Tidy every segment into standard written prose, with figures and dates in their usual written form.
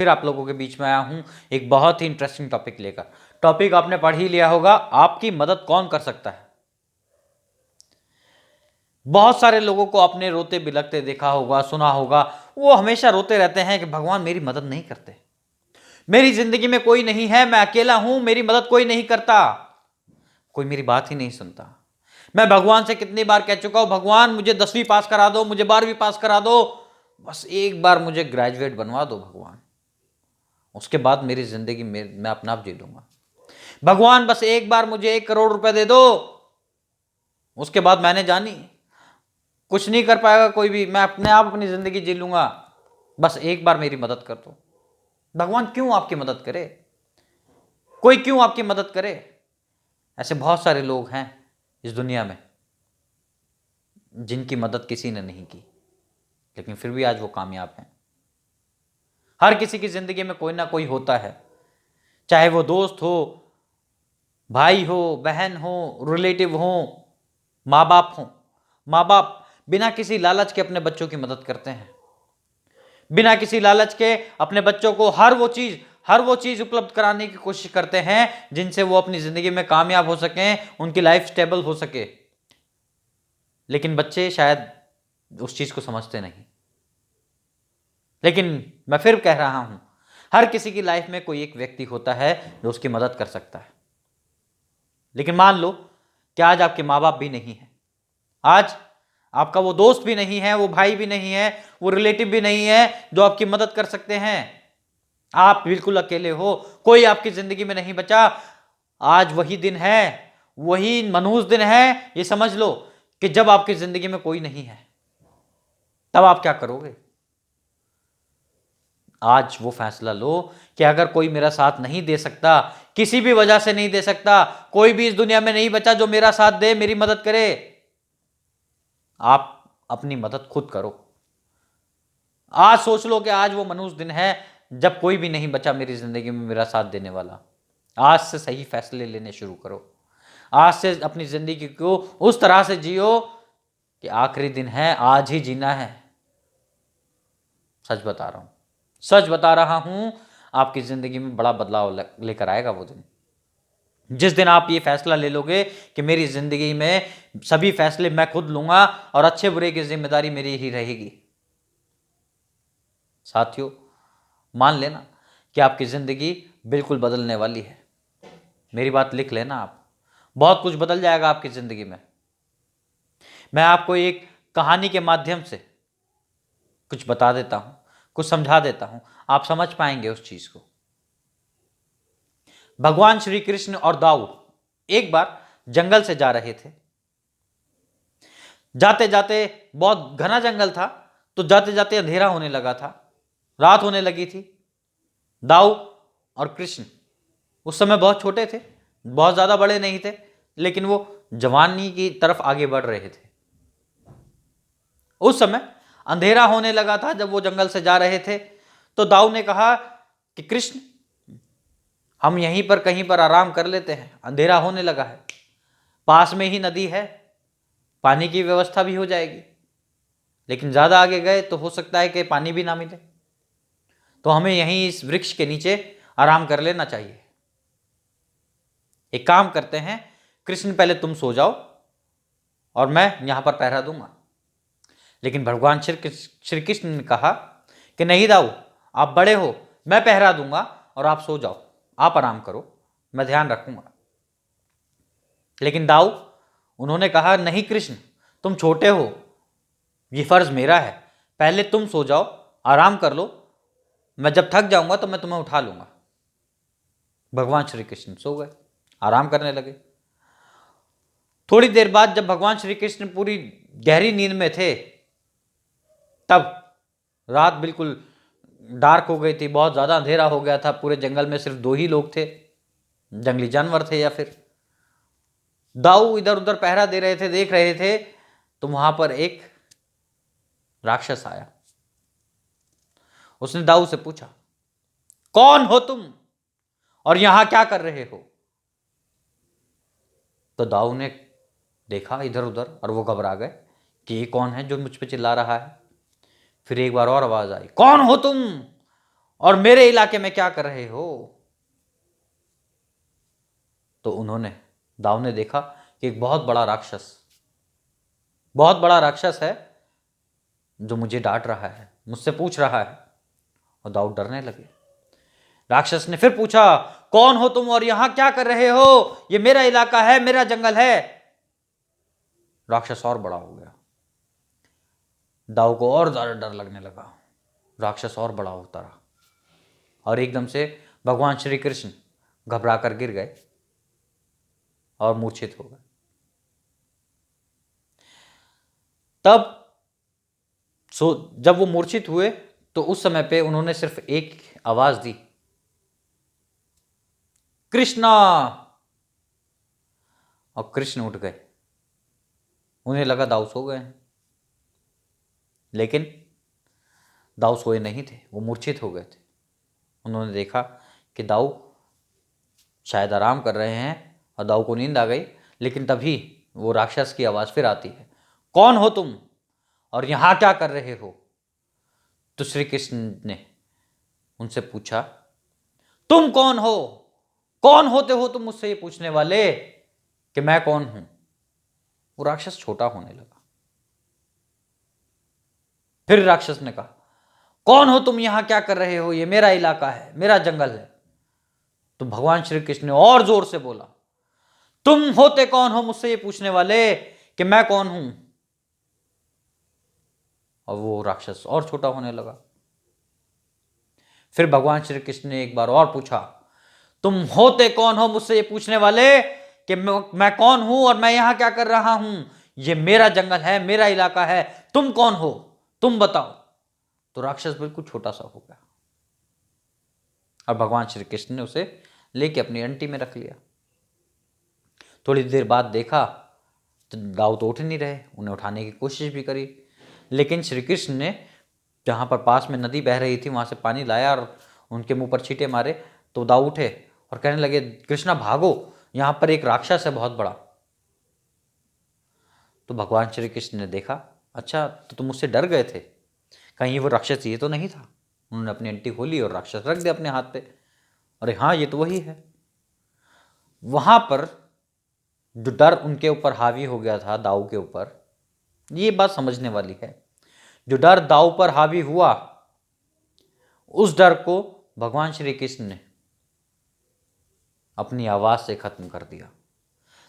फिर आप लोगों के बीच में आया हूं एक बहुत ही इंटरेस्टिंग टॉपिक लेकर। टॉपिक आपने पढ़ ही लिया होगा, आपकी मदद कौन कर सकता है। बहुत सारे लोगों को आपने रोते बिलखते देखा होगा, सुना होगा। वो हमेशा रोते रहते हैं कि भगवान मेरी मदद नहीं करते, मेरी जिंदगी में कोई नहीं है, मैं अकेला हूं, मेरी मदद कोई नहीं करता, कोई मेरी बात ही नहीं सुनता। मैं भगवान से कितनी बार कह चुका हूं, भगवान मुझे 10वीं पास करा दो, मुझे 12वीं पास करा दो, बस एक बार मुझे ग्रेजुएट बनवा दो भगवान, उसके बाद मेरी जिंदगी में मैं अपना आप जी लूंगा। भगवान बस एक बार मुझे 1 करोड़ रुपए दे दो, उसके बाद मैंने जानी कुछ नहीं कर पाएगा कोई भी, मैं अपने आप अपनी जिंदगी जी लूंगा, बस एक बार मेरी मदद कर दो। भगवान क्यों आपकी मदद करे, कोई क्यों आपकी मदद करे। ऐसे बहुत सारे लोग हैं इस दुनिया में जिनकी मदद किसी ने नहीं की, लेकिन फिर भी आज वो कामयाब हैं। हर किसी की जिंदगी में कोई ना कोई होता है, चाहे वो दोस्त हो, भाई हो, बहन हो, रिलेटिव हो, माँ बाप हो। माँ बाप बिना किसी लालच के अपने बच्चों की मदद करते हैं, बिना किसी लालच के अपने बच्चों को हर वो चीज उपलब्ध कराने की कोशिश करते हैं जिनसे वो अपनी जिंदगी में कामयाब हो सकें, उनकी लाइफ स्टेबल हो सके। लेकिन बच्चे शायद उस चीज को समझते नहीं। लेकिन मैं फिर कह रहा हूं, हर किसी की लाइफ में कोई एक व्यक्ति होता है जो उसकी मदद कर सकता है। लेकिन मान लो कि आज आपके माँ बाप भी नहीं है, आज आपका वो दोस्त भी नहीं है, वो भाई भी नहीं है, वो रिलेटिव भी नहीं है जो आपकी मदद कर सकते हैं। आप बिल्कुल अकेले हो, कोई आपकी जिंदगी में नहीं बचा। आज वही दिन है, वही मनहूस दिन है, ये समझ लो कि जब आपकी जिंदगी में कोई नहीं है, तब आप क्या करोगे। आज वो फैसला लो कि अगर कोई मेरा साथ नहीं दे सकता, किसी भी वजह से नहीं दे सकता, कोई भी इस दुनिया में नहीं बचा जो मेरा साथ दे, मेरी मदद करे, आप अपनी मदद खुद करो। आज सोच लो कि आज वो मनहूस दिन है जब कोई भी नहीं बचा मेरी जिंदगी में मेरा साथ देने वाला। आज से सही फैसले लेने शुरू करो, आज से अपनी जिंदगी को उस तरह से जियो कि आखिरी दिन है, आज ही जीना है। सच बता रहा हूं, सच बता रहा हूं, आपकी जिंदगी में बड़ा बदलाव लेकर आएगा वो दिन, जिस दिन आप ये फैसला ले लोगे कि मेरी जिंदगी में सभी फैसले मैं खुद लूंगा और अच्छे बुरे की जिम्मेदारी मेरी ही रहेगी। साथियों, मान लेना कि आपकी जिंदगी बिल्कुल बदलने वाली है। मेरी बात लिख लेना आप, बहुत कुछ बदल जाएगा आपकी जिंदगी में। मैं आपको एक कहानी के माध्यम से कुछ बता देता हूं, कुछ समझा देता हूं, आप समझ पाएंगे उस चीज को। भगवान श्री कृष्ण और दाऊद एक बार जंगल से जा रहे थे। जाते जाते, बहुत घना जंगल था, तो जाते जाते अंधेरा होने लगा था, रात होने लगी थी। दाऊ और कृष्ण उस समय बहुत छोटे थे, बहुत ज्यादा बड़े नहीं थे, लेकिन वो जवानी की तरफ आगे बढ़ रहे थे। उस समय अंधेरा होने लगा था जब वो जंगल से जा रहे थे। तो दाऊ ने कहा कि कृष्ण, हम यहीं पर कहीं पर आराम कर लेते हैं, अंधेरा होने लगा है, पास में ही नदी है, पानी की व्यवस्था भी हो जाएगी, लेकिन ज्यादा आगे गए तो हो सकता है कि पानी भी ना मिले, तो हमें यहीं इस वृक्ष के नीचे आराम कर लेना चाहिए। एक काम करते हैं, कृष्ण पहले तुम सो जाओ और मैं यहां पर पहरा दूंगा। लेकिन भगवान श्री कृष्ण ने कहा कि नहीं दाऊ, आप बड़े हो, मैं पहरा दूंगा और आप सो जाओ, आप आराम करो, मैं ध्यान रखूंगा। लेकिन दाऊ, उन्होंने कहा नहीं कृष्ण, तुम छोटे हो, ये फर्ज मेरा है, पहले तुम सो जाओ, आराम कर लो, मैं जब थक जाऊंगा तो मैं तुम्हें उठा लूंगा। भगवान श्री कृष्ण सो गए, आराम करने लगे। थोड़ी देर बाद जब भगवान श्री कृष्ण पूरी गहरी नींद में थे, तब रात बिल्कुल डार्क हो गई थी, बहुत ज्यादा अंधेरा हो गया था, पूरे जंगल में सिर्फ 2 ही लोग थे, जंगली जानवर थे या फिर। दाऊ इधर उधर पहरा दे रहे थे, देख रहे थे, तो वहां पर एक राक्षस आया। उसने दाऊ से पूछा, कौन हो तुम और यहां क्या कर रहे हो। तो दाऊ ने देखा इधर उधर और वो घबरा गए कि ये कौन है जो मुझ पे चिल्ला रहा है। फिर एक बार और आवाज आई, कौन हो तुम। और मेरे इलाके में क्या कर रहे हो? तो दाऊ ने देखा कि एक बहुत बड़ा राक्षस है जो मुझे डांट रहा है, मुझसे पूछ रहा है। और दाऊ डरने लगे। राक्षस ने फिर पूछा, कौन हो तुम और यहां क्या कर रहे हो? ये मेरा इलाका है, मेरा जंगल है। राक्षस और बड़ा हो गया। दाऊ को और ज्यादा डर लगने लगा। राक्षस और बड़ा होता रहा और एकदम से भगवान श्री कृष्ण घबरा कर गिर गए और मूर्छित हो गए। तब जब वो मूर्छित हुए तो उस समय पे उन्होंने सिर्फ एक आवाज दी, कृष्णा। और कृष्ण उठ गए। उन्हें लगा दाऊ सो गए हैं, लेकिन दाऊ सोए नहीं थे, वो मूर्छित हो गए थे। उन्होंने देखा कि दाऊ शायद आराम कर रहे हैं और दाऊ को नींद आ गई। लेकिन तभी वो राक्षस की आवाज फिर आती है, कौन हो तुम और यहां क्या कर रहे हो? तो श्री कृष्ण ने उनसे पूछा, तुम कौन हो? कौन होते हो तुम मुझसे ये पूछने वाले कि मैं कौन हूं? वो राक्षस छोटा होने लगा। फिर राक्षस ने कहा, कौन हो तुम, यहां क्या कर रहे हो? ये मेरा इलाका है, मेरा जंगल है। तो भगवान श्री कृष्ण ने और जोर से बोला, तुम होते कौन हो मुझसे ये पूछने वाले कि मैं कौन हूं? और वो राक्षस और छोटा होने लगा। फिर भगवान श्री कृष्ण ने एक बार और पूछा, तुम होते कौन हो मुझसे ये पूछने वाले कि मैं कौन हूं और मैं यहां क्या कर रहा हूं? ये मेरा जंगल है, मेरा इलाका है, तुम कौन हो, तुम बताओ। तो राक्षस बिल्कुल छोटा सा हो गया और भगवान श्री कृष्ण ने उसे लेके अपनी अंटी में रख लिया। थोड़ी देर बाद देखा तो दाऊ तो उठ नहीं रहे। उन्हें उठाने की कोशिश भी करी, लेकिन श्री कृष्ण ने जहाँ पर पास में नदी बह रही थी वहाँ से पानी लाया और उनके मुंह पर छींटे मारे। तो दाऊ उठे और कहने लगे, कृष्णा भागो, यहाँ पर एक राक्षस है बहुत बड़ा। तो भगवान श्री कृष्ण ने देखा, अच्छा तो तुम मुझसे डर गए थे, कहीं वो राक्षस ये तो नहीं था? उन्होंने अपनी अंटी खोली और राक्षस रख दिया अपने हाथ पे। अरे हाँ, ये तो वही है। वहां पर जो डर उनके ऊपर हावी हो गया था दाऊ के ऊपर, ये बात समझने वाली है। जो डर दाऊ पर हावी हुआ, उस डर को भगवान श्री कृष्ण ने अपनी आवाज से खत्म कर दिया।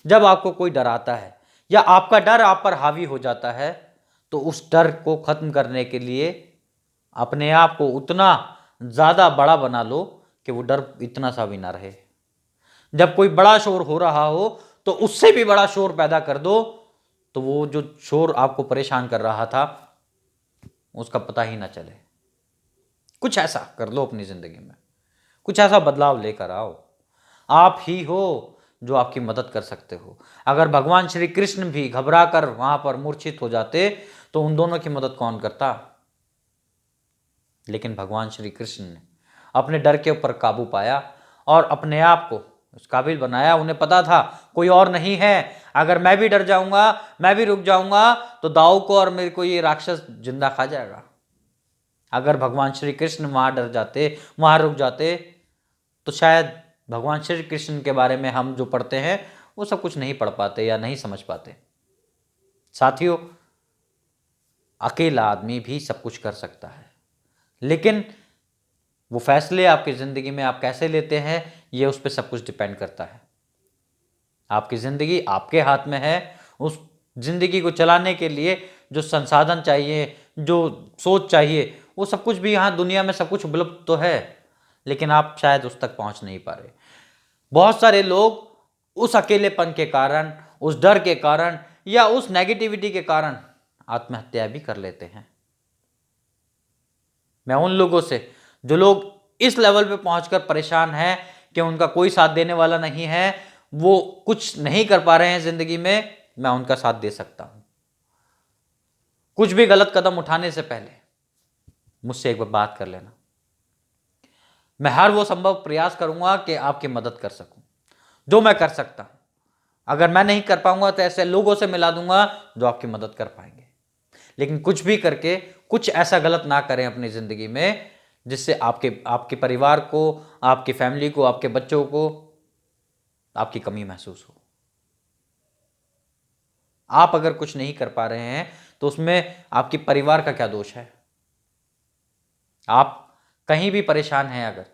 जब आपको कोई डराता है या आपका डर आप पर हावी हो जाता है, तो उस डर को खत्म करने के लिए अपने आप को उतना ज्यादा बड़ा बना लो कि वो डर इतना सा भी ना रहे। जब कोई बड़ा शोर हो रहा हो तो उससे भी बड़ा शोर पैदा कर दो, तो वो जो शोर आपको परेशान कर रहा था उसका पता ही ना चले। कुछ ऐसा कर लो अपनी जिंदगी में, कुछ ऐसा बदलाव लेकर आओ। आप ही हो जो आपकी मदद कर सकते हो। अगर भगवान श्री कृष्ण भी घबरा कर वहां पर मूर्छित हो जाते तो उन दोनों की मदद कौन करता? लेकिन भगवान श्री कृष्ण ने अपने डर के ऊपर काबू पाया और अपने आप को उस काबिल बनाया। उन्हें पता था कोई और नहीं है, अगर मैं भी डर जाऊंगा, मैं भी रुक जाऊंगा, तो दाऊ को और मेरे को ये राक्षस जिंदा खा जाएगा। अगर भगवान श्री कृष्ण वहां डर जाते, वहां रुक जाते, तो शायद भगवान श्री कृष्ण के बारे में हम जो पढ़ते हैं वो सब कुछ नहीं पढ़ पाते या नहीं समझ पाते। साथियों, अकेला आदमी भी सब कुछ कर सकता है, लेकिन वो फैसले आपकी ज़िंदगी में आप कैसे लेते हैं, ये उस पर सब कुछ डिपेंड करता है। आपकी ज़िंदगी आपके हाथ में है। उस ज़िंदगी को चलाने के लिए जो संसाधन चाहिए, जो सोच चाहिए, वो सब कुछ भी यहाँ दुनिया में सब कुछ उपलब्ध तो है, लेकिन आप शायद उस तक पहुँच नहीं पा रहे। बहुत सारे लोग उस अकेलेपन के कारण, उस डर के कारण या उस नेगेटिविटी के कारण आत्महत्या भी कर लेते हैं। मैं उन लोगों से, जो लोग इस लेवल पे पहुंचकर परेशान हैं कि उनका कोई साथ देने वाला नहीं है, वो कुछ नहीं कर पा रहे हैं जिंदगी में, मैं उनका साथ दे सकता हूं। कुछ भी गलत कदम उठाने से पहले मुझसे एक बार बात कर लेना। मैं हर वो संभव प्रयास करूंगा कि आपकी मदद कर सकूं, जो मैं कर सकता हूं। अगर मैं नहीं कर पाऊंगा तो ऐसे लोगों से मिला दूंगा जो आपकी मदद कर पाएंगे। लेकिन कुछ भी करके कुछ ऐसा गलत ना करें अपनी जिंदगी में जिससे आपके आपके परिवार को, आपकी फैमिली को, आपके बच्चों को आपकी कमी महसूस हो। आप अगर कुछ नहीं कर पा रहे हैं तो उसमें आपके परिवार का क्या दोष है? आप कहीं भी परेशान हैं अगर,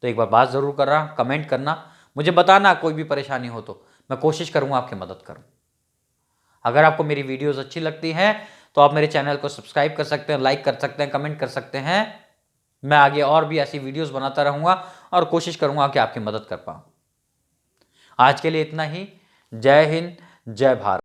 तो एक बार बात ज़रूर करना, कमेंट करना, मुझे बताना कोई भी परेशानी हो तो मैं कोशिश करूँगा आपकी मदद करूँ। अगर आपको मेरी वीडियोस अच्छी लगती हैं तो आप मेरे चैनल को सब्सक्राइब कर सकते हैं, लाइक कर सकते हैं, कमेंट कर सकते हैं। मैं आगे और भी ऐसी वीडियोस बनाता रहूँगा और कोशिश करूँगा कि आपकी मदद कर पाऊँ। आज के लिए इतना ही। जय हिंद, जय भारत।